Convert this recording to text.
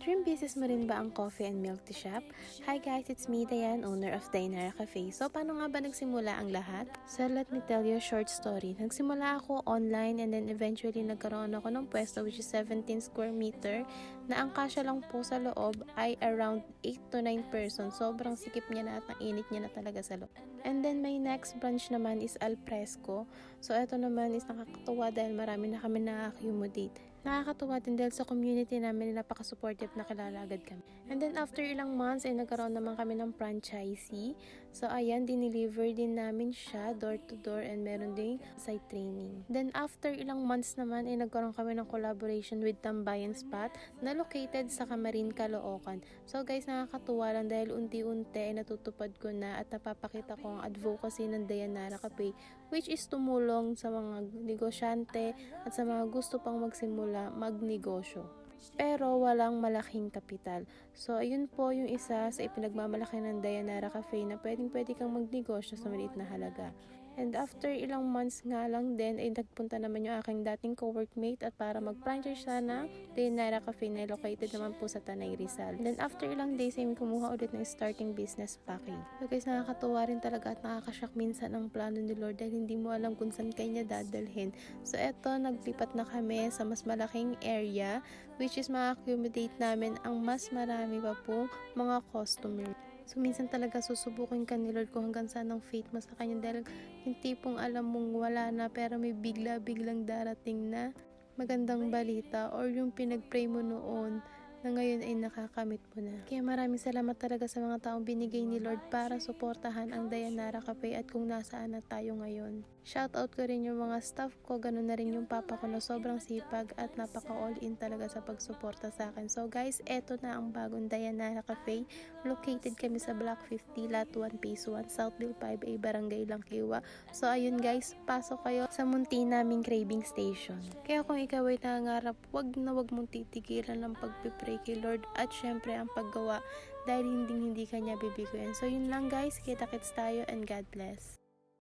Dream business mo rin ba ang coffee and milk tea shop? Hi guys, it's me Dayan, owner of Dayanara Cafe. So paano nga ba nagsimula ang lahat? So let me tell you a short story. Nagsimula ako online and then eventually nagkaroon ako ng pwesto which is 17 square meter na ang kasya lang po sa loob ay around 8 to 9 persons. Sobrang sikip niya na at ang init niya na talaga sa loob. And then my next branch naman is Al Fresco. So ito naman is nakakatuwa dahil marami na kami na-accommodate. Nakakatuwa din dahil sa community namin napaka-supportive na kilala agad kami. And then after ilang months ay nagkaroon naman kami ng franchisee. So ayan, dineliver din namin siya door to door and meron ding site training. Then after ilang months naman ay nagkaroon kami ng collaboration with Tambayan Spot na located sa Camarin, Caloocan. So guys, nakakatuwa lang dahil unti-unti ay natutupad ko na at napapakita ko ang advocacy ng Dayanara Cafe which is tumulong sa mga negosyante at sa mga gusto pang magsimula magnegosyo. Pero walang malaking kapital. So, ayun po yung isa sa ipinagmamalaki ng Dayanara Cafe na pwedeng-pwede kang magnegosyo sa maliit na halaga. And after ilang months nga lang din, ay nagpunta naman yung aking dating co-workmate at para mag-franchise siya ng Dayanara Cafe na located naman po sa Tanay Rizal. Then after ilang days ay kumuha ulit ng starting business packing. So guys, nakakatuwa rin talaga at nakakashock minsan ang plano ni Lord dahil hindi mo alam kung saan kanya dadalhin. So eto, naglipat na kami sa mas malaking area which is ma-accommodate namin ang mas marami pa pong mga customer. So, minsan talaga susubukin ka ni Lord kung hanggang saan ang faith mo sa Kanya dahil yung tipong alam mong wala na pero may biglang darating na magandang balita or yung pinag-pray mo noon na ngayon ay nakakamit mo na. Kaya maraming salamat talaga sa mga taong binigay ni Lord para suportahan ang Dayanara Cafe at kung nasaan na tayo ngayon. Shoutout ko rin yung mga staff ko, ganun na rin yung papa ko na sobrang sipag at napaka all in talaga sa pagsuporta sa akin. So guys, eto na ang bagong Dayanara Cafe. Located kami sa Block 50, Lot 1, Phase 1, Southville 5A, Barangay Langkiwa. So ayun guys, pasok kayo sa munti naming craving station. Kaya kung ikaw ay nangangarap, wag mong titigilan ng pagpipray kay Lord at syempre ang paggawa dahil hindi kanya bibiguin. So yun lang guys, kita-kits tayo and God bless.